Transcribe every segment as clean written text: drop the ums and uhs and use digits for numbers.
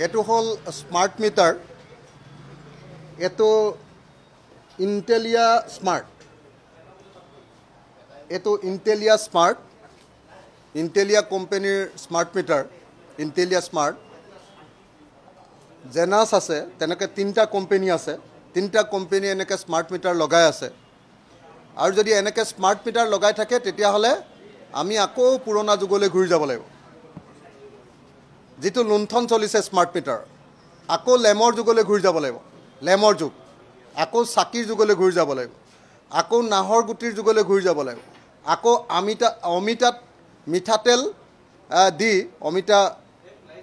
এটো হল smart meter এটো ইন্টেলিয়া smart ইন্টেলিয়া কোম্পানির স্মার্ট মিটার ইন্টেলিয়া স্মার্ট জেনাস আছে তেনেকে তিনটা কোম্পানি আছে তিনটা কোম্পানি এনেকে স্মার্ট মিটার লগাই আছে আর যদি এনেকে স্মার্ট মিটার লগাই থাকে তেতিয়া হলে আমি আকৌ পুরোনা যুগলৈ ঘুৰি যাব লাগিব যেটো লুণ্ঠন চলিছে স্মাৰ্ট মিটাৰ আকৌ লেমৰ যুগলৈ ঘুৰি যাব লাগিব লেমৰ যুগ আকৌ চাকিৰ যুগলৈ ঘুৰি যাব লাগিব আকৌ নাহৰ গুটিৰ যুগলৈ ঘুৰি যাব লাগিব আকৌ অমিতাত মিঠাতেল দি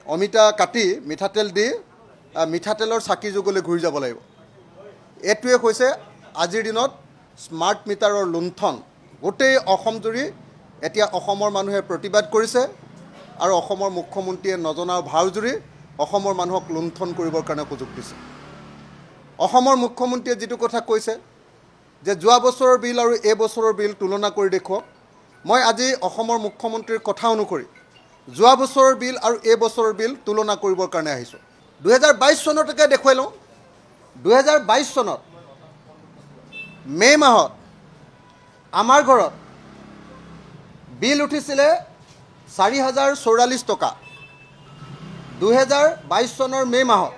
অমিতা কাটি মিঠাতেল দি মিঠাতেলৰ চাকিৰ যুগলৈ ঘুৰি যাব লাগিব এটোৱে হৈছে আজিৰ দিনত স্মাৰ্ট মিটাৰৰ লুণ্ঠন গোটেই অসম জুৰি এতিয়া অসমৰ মানুহে প্ৰতিবাদ কৰিছে আৰু অসমৰ মুখ্যমন্ত্ৰীয়ে নজনাৰ ভাও জুৰি অসমৰ মানুহক লুণ্ঠন কৰিবৰ কাৰণে সুযোগ দিছে অসমৰ মুখ্যমন্ত্ৰীয়ে যেটো কথা কৈছে যে যোৱা বছৰৰ বিল আৰু এই বছৰৰ বিল তুলনা কৰি দেখুৱাওক মই আজি অসমৰ মুখ্যমন্ত্ৰীৰ কথা অনুসৰি যোৱা বছৰৰ বিল আৰু এই বছৰৰ বিল তুলনা কৰিবৰ কাৰণে আহিছো 2022 চনতকে দেখুৱাই লওঁ 2022 চনত মে মাহত আমাৰ ঘৰত বিল উঠিছিলে 4044 টকা 2022 চনৰ মে মাহত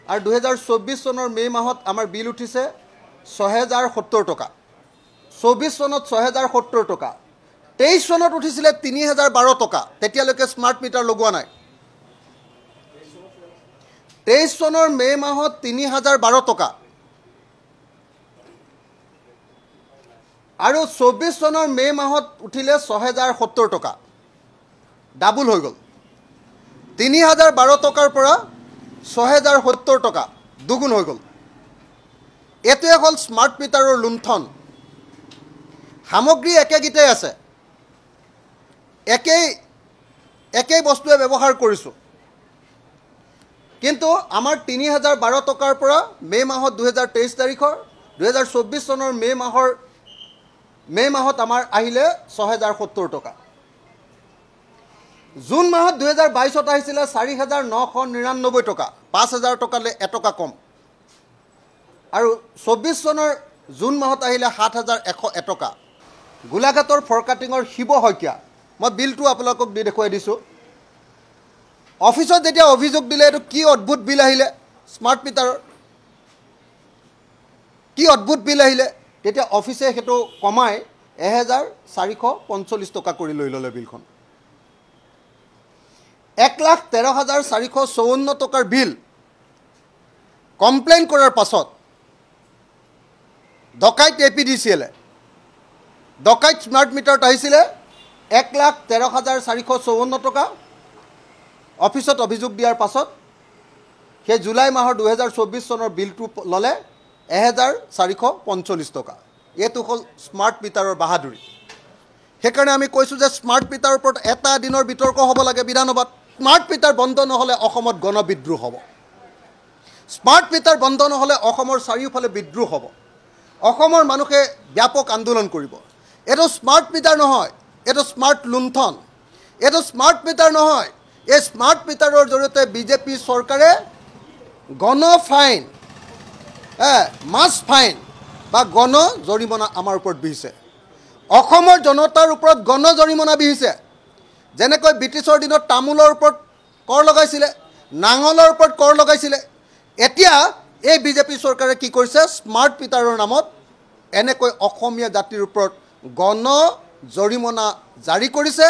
আৰু 2024 চনৰ মে মাহত আমাৰ বিল উঠিছে 6070 টকা 24 চনত 6070 টকা 23 চনত উঠিছিলে 3012 টকা তেতিয়ালৈকে স্মার্ট মিটার লগোৱা নাই 23 চনৰ মে মাহত 3012 টকা আৰু 24 চনৰ মে মাহত উঠিলে 6070 টকা ডাবল হৈ গল 3012 টকাৰ পৰা 6070 টকা দুগুণ হৈ গল এটোৱে হল স্মাৰ্ট মিটাৰৰ লুণ্ঠন সামগ্ৰী একেগিটাই আছে একেই বস্তুৱে ব্যৱহাৰ কৰিছো কিন্তু আমাৰ 3012 টকাৰ পৰা মে মাহত 2023 তাৰিখৰ 2024 চনৰ মে মাহত আমাৰ আহিলে 6070 টকা জুন মাহত 2022 ত আহিছিলে 4999 টকা 5000 টকালে এটকা কম আৰু 24 চনৰ জুন মাহত আহিলে 7101 টকা গোলাঘাটৰ ফৰকাটিঙৰ শিৱ হইকিয়া মই বিলটো আপোনালোকক দি দেখুৱাই দিছো অফিসত যেতিয়া অভিযোগ দিলে এটো কি অদ্ভুত বিল আহিলে স্মার্ট মিটাৰৰ কি অদ্ভুত বিল আহিলে তেতিয়া অফিসে হেটো কমাই 1445 টকা কৰি লৈ ললে বিলখন 1,13,454 টকাৰ বিল কমপ্লেইন কৰাৰ পাছত ডকাইত এপিডিসিএল ডকাইত স্মাৰ্ট মিটাৰত আহিছিলে 1,13,454 টকা অফিসত অভিযোগ দিয়াৰ পাছত হে জুলাই মাহৰ 2024 চনৰ বিলটো ললে 1445 টকা এটো হল স্মাৰ্ট মিটাৰৰ বাহাদুৰি হেকাৰণে আমি কৈছো যে স্মাৰ্ট মিটাৰৰ ওপৰত এটা দিনৰ বিতৰ্ক হ'ব লাগে বিধানসভাত স্মাৰ্ট মিটাৰ বন্ধ নহলে অসমত গণবিদ্ৰোহ হ'ব স্মাৰ্ট মিটাৰ বন্ধ নহলে অসমৰ চাৰিওফালে বিদ্ৰোহ হ'ব অসমৰ মানুহে ব্যাপক আন্দোলন কৰিব এটো স্মাৰ্ট মিটাৰ নহয় এটো স্মাৰ্ট লুণ্ঠন এটো স্মাৰ্ট মিটাৰ নহয় এই স্মাৰ্ট মিটাৰৰ জৰিয়তে বিজেপি চৰকাৰে গণ ফাইন মাছ ফাইন বা গণ জৰিমনা আমাৰ ওপৰত বিহিছে অসমৰ জনতাৰ ওপৰত গণ জৰিমনা বিহিছে যেনেকৈ ব্ৰিটিছৰ দিনত তামুলৰ ওপৰত কৰ লগাইছিলে নাঙলৰ ওপৰত কৰ লগাইছিলে এতিয়া এই বিজেপি চৰকাৰে কি কৰিছে স্মাৰ্ট মিটাৰৰ নামত এনেকৈ অসমীয়া জাতিৰ ওপৰত গণ জৰিমনা জাৰি কৰিছে